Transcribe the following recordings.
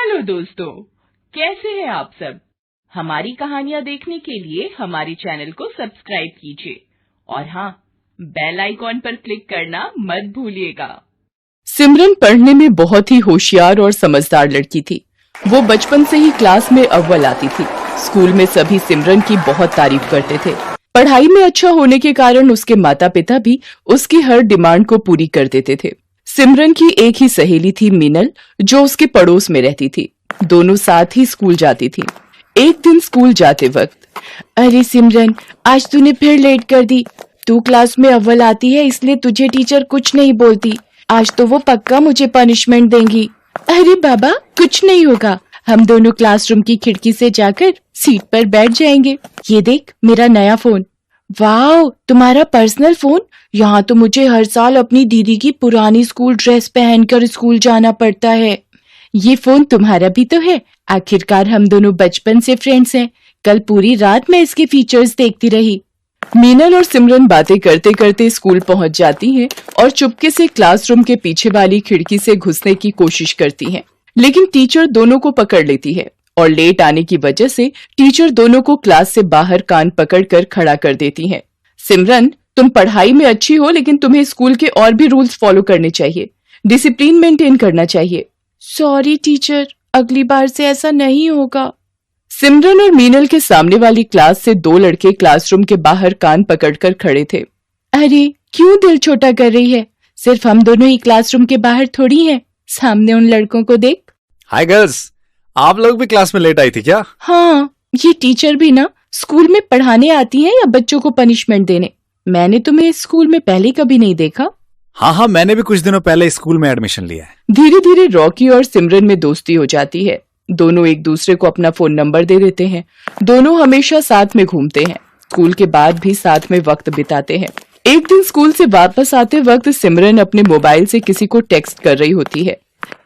Hello दोस्तों, कैसे हैं आप सब। हमारी कहानियाँ देखने के लिए हमारे चैनल को सब्सक्राइब कीजिए और हाँ, बेल आइकॉन पर क्लिक करना मत भूलिएगा। सिमरन पढ़ने में बहुत ही होशियार और समझदार लड़की थी। वो बचपन से ही क्लास में अव्वल आती थी। स्कूल में सभी सिमरन की बहुत तारीफ करते थे। पढ़ाई में अच्छा होने के कारण उसके माता पिता भी उसकी हर डिमांड को पूरी कर देते थे। सिमरन की एक ही सहेली थी मीनल, जो उसके पड़ोस में रहती थी। दोनों साथ ही स्कूल जाती थी। एक दिन स्कूल जाते वक्त, अरे सिमरन, आज तूने फिर लेट कर दी। तू क्लास में अव्वल आती है इसलिए तुझे टीचर कुछ नहीं बोलती। आज तो वो पक्का मुझे पनिशमेंट देंगी। अरे बाबा, कुछ नहीं होगा। हम दोनों क्लासरूम की खिड़की से जाकर सीट पर बैठ जाएंगे। ये देख, मेरा नया फोन। वाह, तुम्हारा पर्सनल फोन। यहाँ तो मुझे हर साल अपनी दीदी की पुरानी स्कूल ड्रेस पहनकर स्कूल जाना पड़ता है। ये फोन तुम्हारा भी तो है। आखिरकार हम दोनों बचपन से फ्रेंड्स हैं। कल पूरी रात मैं इसके फीचर्स देखती रही। मीनल और सिमरन बातें करते करते स्कूल पहुंच जाती हैं और चुपके से क्लासरूम के पीछे वाली खिड़की से घुसने की कोशिश करती हैं, लेकिन टीचर दोनों को पकड़ लेती है और लेट आने की वजह से टीचर दोनों को क्लास से बाहर कान पकड़कर खड़ा कर देती हैं। सिमरन, तुम पढ़ाई में अच्छी हो, लेकिन तुम्हें स्कूल के और भी रूल्स फॉलो करने चाहिए। डिसिप्लिन मेंटेन करना चाहिए। सॉरी टीचर, अगली बार से ऐसा नहीं होगा। सिमरन और मीनल के सामने वाली क्लास से दो लड़के क्लासरूम के बाहर कान पकड़कर खड़े थे। अरे क्यों दिल छोटा कर रही है? सिर्फ हम दोनों ही क्लासरूम के बाहर थोड़ी हैं। सामने उन लड़कों को देख। हाय गर्ल्स, आप लोग भी क्लास में लेट आई थी क्या? हाँ, ये टीचर भी ना स्कूल में पढ़ाने आती हैं या बच्चों को पनिशमेंट देने? मैंने तुम्हें इस स्कूल में पहले कभी नहीं देखा। हाँ, मैंने भी कुछ दिनों पहले स्कूल में एडमिशन लिया है। धीरे धीरे रॉकी और सिमरन में दोस्ती हो जाती है। दोनों एक दूसरे को अपना फोन नंबर दे देते हैं। दोनों हमेशा साथ में घूमते हैं। स्कूल के बाद भी साथ में वक्त बिताते हैं। एक दिन स्कूल से वापस आते वक्त सिमरन अपने मोबाइल से किसी को टेक्स्ट कर रही होती है।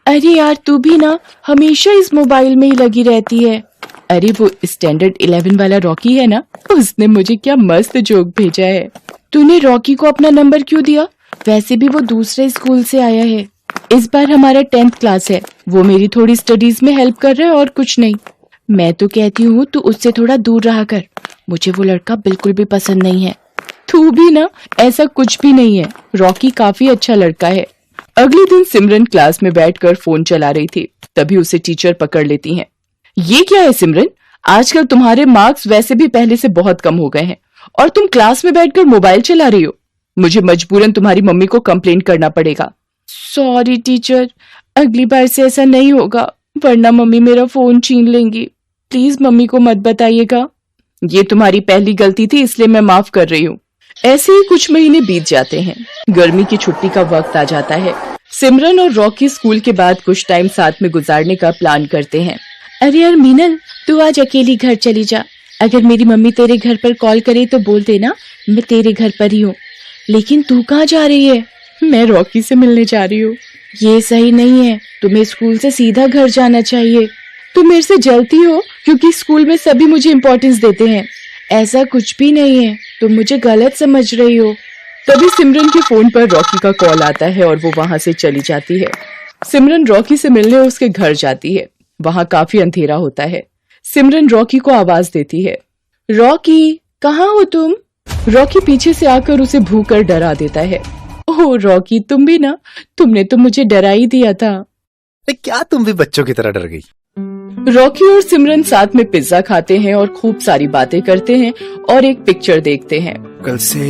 अरे यार, तू भी ना हमेशा इस मोबाइल में ही लगी रहती है। अरे वो स्टैंडर्ड 11 वाला रॉकी है ना, उसने मुझे क्या मस्त जोक भेजा है। तूने रॉकी को अपना नंबर क्यों दिया? वैसे भी वो दूसरे स्कूल से आया है। इस बार हमारा 10th क्लास है। वो मेरी थोड़ी स्टडीज में हेल्प कर रहा है और कुछ नहीं। मैं तो कहती हूँ तू उससे थोड़ा दूर रहा कर। मुझे वो लड़का बिल्कुल भी पसंद नहीं है। तू भी ना, ऐसा कुछ भी नहीं है। रॉकी काफी अच्छा लड़का है। अगले दिन सिमरन क्लास में बैठकर फोन चला रही थी, तभी उसे टीचर पकड़ लेती हैं। ये क्या है सिमरन? आजकल तुम्हारे मार्क्स वैसे भी पहले से बहुत कम हो गए हैं और तुम क्लास में बैठकर मोबाइल चला रही हो। मुझे मजबूरन तुम्हारी मम्मी को कंप्लेन करना पड़ेगा। सॉरी टीचर, अगली बार से ऐसा नहीं होगा, वरना मम्मी मेरा फोन छीन लेंगी। प्लीज मम्मी को मत बताइएगा। ये तुम्हारी पहली गलती थी, इसलिए मैं माफ कर रही हूँ। ऐसे ही कुछ महीने बीत जाते हैं। गर्मी की छुट्टी का वक्त आ जाता है। सिमरन और रॉकी स्कूल के बाद कुछ टाइम साथ में गुजारने का प्लान करते हैं। अरे यार मीनल, तू आज अकेली घर चली जा। अगर मेरी मम्मी तेरे घर पर कॉल करे तो बोल देना मैं तेरे घर पर ही हूँ। लेकिन तू कहाँ जा रही है? मैं रॉकी से मिलने जा रही हूँ। ये सही नहीं है, तुम्हें स्कूल से सीधा घर जाना चाहिए। तुम मेरे से जलती हो क्योंकि स्कूल में सभी मुझे इम्पोर्टेंस देते हैं। ऐसा कुछ भी नहीं है, तुम मुझे गलत समझ रही हो। तभी सिमरन के फोन पर रॉकी का कॉल आता है और वो वहाँ से चली जाती है। सिमरन रॉकी से मिलने उसके घर जाती है। वहाँ काफी अंधेरा होता है। सिमरन रॉकी को आवाज देती है, रॉकी कहाँ हो तुम? रॉकी पीछे से आकर उसे भूख कर डरा देता है। ओह रॉकी, तुम भी ना, तुमने तो मुझे डरा ही दिया था। क्या तुम भी बच्चों की तरह डर गई? रॉकी और सिमरन साथ में पिज्जा खाते हैं और खूब सारी बातें करते हैं और एक पिक्चर देखते हैं। कल से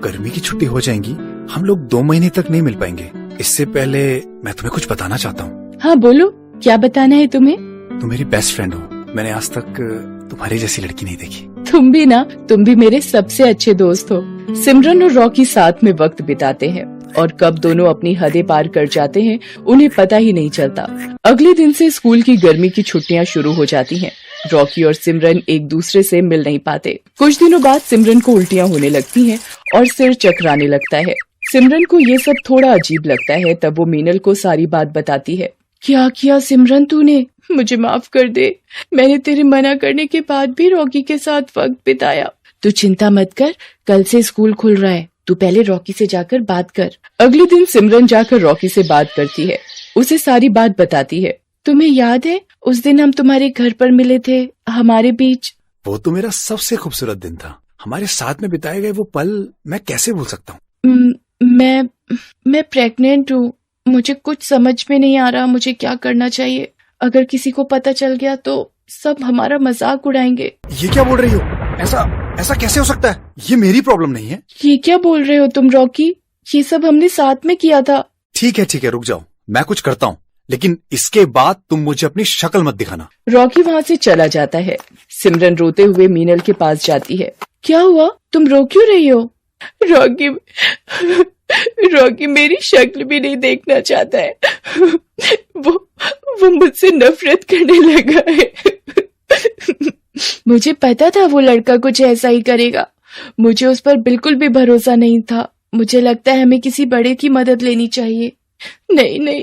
गर्मी की छुट्टी हो जाएगी। हम लोग 2 महीने तक नहीं मिल पाएंगे। इससे पहले मैं तुम्हें कुछ बताना चाहता हूँ। हाँ बोलो, क्या बताना है तुम्हें? तुम मेरी बेस्ट फ्रेंड हो। मैंने आज तक तुम्हारी जैसी लड़की नहीं देखी। तुम भी ना, तुम भी मेरे सबसे अच्छे दोस्त हो। सिमरन और रॉकी साथ में वक्त बिताते हैं और कब दोनों अपनी हदें पार कर जाते हैं उन्हें पता ही नहीं चलता। अगले दिन से स्कूल की गर्मी की छुट्टियां शुरू हो जाती हैं। रॉकी और सिमरन एक दूसरे से मिल नहीं पाते। कुछ दिनों बाद सिमरन को उल्टियां होने लगती हैं और सिर चकराने लगता है। सिमरन को ये सब थोड़ा अजीब लगता है। तब वो मीनल को सारी बात बताती है। क्या किया सिमरन तूने? मुझे माफ कर दे। मैंने तेरे मना करने के बाद भी रॉकी के साथ वक्त बिताया। तू चिंता मत कर, कल से स्कूल खुल रहा है। तू पहले रॉकी से जाकर बात कर। अगले दिन सिमरन जाकर रॉकी से बात करती है, उसे सारी बात बताती है। तुम्हें याद है उस दिन हम तुम्हारे घर पर मिले थे, हमारे बीच। वो तो मेरा सबसे खूबसूरत दिन था। हमारे साथ में बिताए गए वो पल मैं कैसे भूल सकता हूँ। मैं प्रेग्नेंट हूँ। मुझे कुछ समझ में नहीं आ रहा मुझे क्या करना चाहिए। अगर किसी को पता चल गया तो सब हमारा मजाक उड़ाएंगे। ये क्या बोल रही हो? ऐसा कैसे हो सकता है? ये मेरी प्रॉब्लम नहीं है। ये क्या बोल रहे हो तुम रॉकी? ये सब हमने साथ में किया था। ठीक है, रुक जाओ, मैं कुछ करता हूँ, लेकिन इसके बाद तुम मुझे अपनी शक्ल मत दिखाना। रॉकी वहाँ से चला जाता है। सिमरन रोते हुए मीनल के पास जाती है। क्या हुआ? तुम रो क्यों रही हो? रॉकी मेरी शक्ल भी नहीं देखना चाहता है। वो मुझसे नफरत करने लगा है। मुझे पता था वो लड़का कुछ ऐसा ही करेगा। मुझे उस पर बिल्कुल भी भरोसा नहीं था। मुझे लगता है हमें किसी बड़े की मदद लेनी चाहिए। नहीं,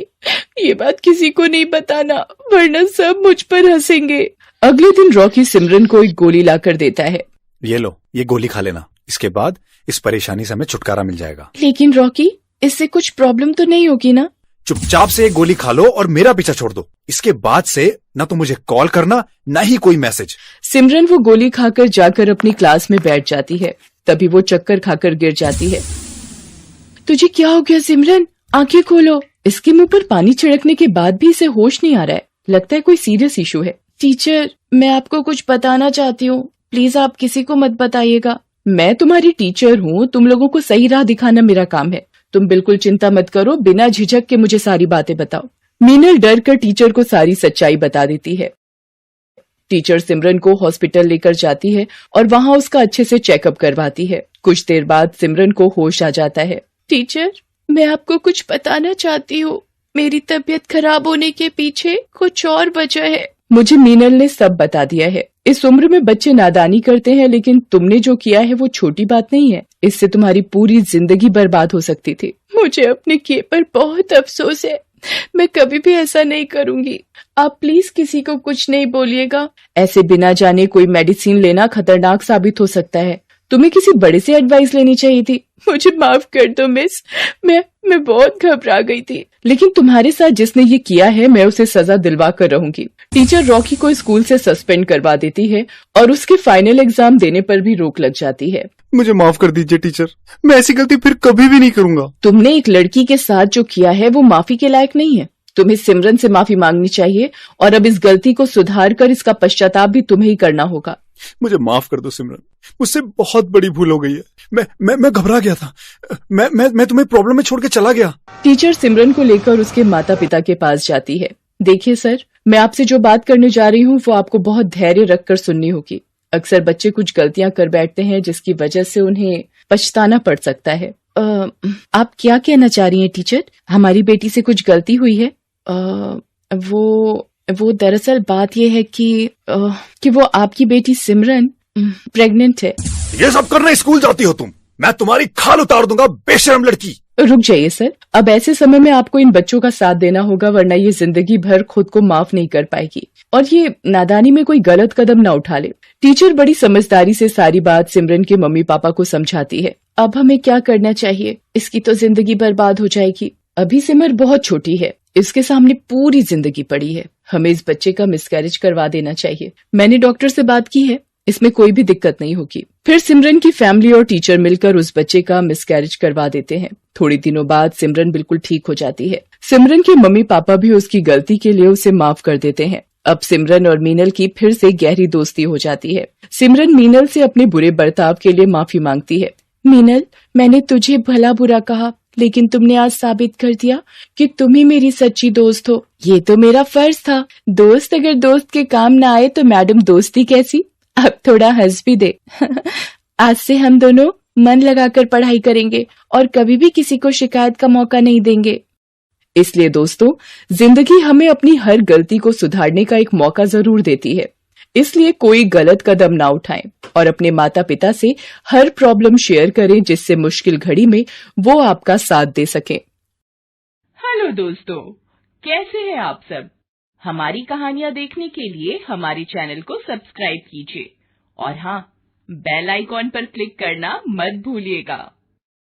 ये बात किसी को नहीं बताना, वरना सब मुझ पर हंसेंगे। अगले दिन रॉकी सिमरन को एक गोली लाकर देता है। ये लो, ये गोली खा लेना, इसके बाद इस परेशानी से हमें छुटकारा मिल जाएगा। लेकिन रॉकी, इससे कुछ प्रॉब्लम तो नहीं होगी ना? चुपचाप से एक गोली खा लो और मेरा पीछा छोड़ दो। इसके बाद से न तो मुझे कॉल करना, न ही कोई मैसेज। सिमरन वो गोली खाकर जाकर अपनी क्लास में बैठ जाती है। तभी वो चक्कर खाकर गिर जाती है। तुझे क्या हो गया सिमरन? आंखें खोलो। इसके मुंह पर पानी छिड़कने के बाद भी इसे होश नहीं आ रहा है। लगता है कोई सीरियस इशू है। टीचर, मैं आपको कुछ बताना चाहती हूँ, प्लीज आप किसी को मत बताइएगा। मैं तुम्हारी टीचर हूँ, तुम लोगों को सही राह दिखाना मेरा काम है। तुम बिल्कुल चिंता मत करो, बिना झिझक के मुझे सारी बातें बताओ। मीनल डर कर टीचर को सारी सच्चाई बता देती है। टीचर सिमरन को हॉस्पिटल लेकर जाती है और वहाँ उसका अच्छे से चेकअप करवाती है। कुछ देर बाद सिमरन को होश आ जाता है। टीचर, मैं आपको कुछ बताना चाहती हूँ। मेरी तबीयत खराब होने के पीछे कुछ और वजह है। मुझे मीनल ने सब बता दिया है। इस उम्र में बच्चे नादानी करते हैं, लेकिन तुमने जो किया है वो छोटी बात नहीं है। इससे तुम्हारी पूरी जिंदगी बर्बाद हो सकती थी। मुझे अपने किए पर बहुत अफसोस है। मैं कभी भी ऐसा नहीं करूंगी। आप प्लीज किसी को कुछ नहीं बोलिएगा। ऐसे बिना जाने कोई मेडिसिन लेना खतरनाक साबित हो सकता है। तुम्हें किसी बड़े से एडवाइस लेनी चाहिए थी। मुझे माफ कर दो मिस, मैं बहुत घबरा गई थी। लेकिन तुम्हारे साथ जिसने ये किया है, मैं उसे सजा दिलवा कर रहूंगी। टीचर रॉकी को स्कूल से सस्पेंड करवा देती है और उसके फाइनल एग्जाम देने पर भी रोक लग जाती है। मुझे माफ कर दीजिए टीचर, मैं ऐसी गलती फिर कभी भी नहीं करूंगा। तुमने एक लड़की के साथ जो किया है वो माफी के लायक नहीं है। तुम्हें सिमरन से माफी मांगनी चाहिए और अब इस गलती को सुधार कर इसका पश्चाताप भी तुम्हें ही करना होगा। मुझे माफ कर दो सिमरन, मुझसे बहुत बड़ी भूल हो गई है। मैं घबरा गया था। मैं तुम्हें प्रॉब्लम में छोड़ के चला गया। टीचर सिमरन को लेकर उसके माता पिता के पास जाती है। देखिए सर, मैं आपसे जो बात करने जा रही हूँ वो आपको बहुत धैर्य रखकर सुननी होगी। अक्सर बच्चे कुछ गलतियां कर बैठते हैं जिसकी वजह से उन्हें पछताना पड़ सकता है। आप क्या कहना चाह रही हैं टीचर? हमारी बेटी से कुछ गलती हुई है? वो दरअसल बात यह है कि वो आपकी बेटी सिमरन प्रेग्नेंट है। ये सब करने स्कूल जाती हो तुम? मैं तुम्हारी खाल उतार दूंगा, बेशर्म लड़की। रुक जाइए सर, अब ऐसे समय में आपको इन बच्चों का साथ देना होगा, वरना ये जिंदगी भर खुद को माफ नहीं कर पाएगी और ये नादानी में कोई गलत कदम न उठा ले। टीचर बड़ी समझदारी से सारी बात सिमरन के मम्मी पापा को समझाती है। अब हमें क्या करना चाहिए? इसकी तो जिंदगी बर्बाद हो जाएगी। अभी सिमर बहुत छोटी है, इसके सामने पूरी जिंदगी पड़ी है। हमें इस बच्चे का मिसकैरेज करवा देना चाहिए। मैंने डॉक्टर से बात की है, इसमें कोई भी दिक्कत नहीं होगी। फिर सिमरन की फैमिली और टीचर मिलकर उस बच्चे का मिसकैरेज करवा देते हैं। थोड़ी दिनों बाद सिमरन बिल्कुल ठीक हो जाती है। सिमरन के मम्मी पापा भी उसकी गलती के लिए उसे माफ कर देते हैं। अब सिमरन और मीनल की फिर से गहरी दोस्ती हो जाती है। सिमरन मीनल से अपने बुरे बर्ताव के लिए माफी मांगती है। मीनल, मैंने तुझे भला बुरा कहा, लेकिन तुमने आज साबित कर दिया कि तुम ही मेरी सच्ची दोस्त हो। ये तो मेरा फर्ज था। दोस्त अगर दोस्त के काम ना आए तो मैडम दोस्ती कैसी? अब थोड़ा हंस भी दे। आज से हम दोनों मन लगाकर पढ़ाई करेंगे और कभी भी किसी को शिकायत का मौका नहीं देंगे। इसलिए दोस्तों, जिंदगी हमें अपनी हर गलती को सुधारने का एक मौका जरूर देती है। इसलिए कोई गलत कदम ना उठाएं और अपने माता पिता से हर प्रॉब्लम शेयर करें, जिससे मुश्किल घड़ी में वो आपका साथ दे सकें। हेलो दोस्तों, कैसे हैं आप सब? हमारी कहानियां देखने के लिए हमारे चैनल को सब्सक्राइब कीजिए और हाँ, बेल आइकॉन पर क्लिक करना मत भूलिएगा।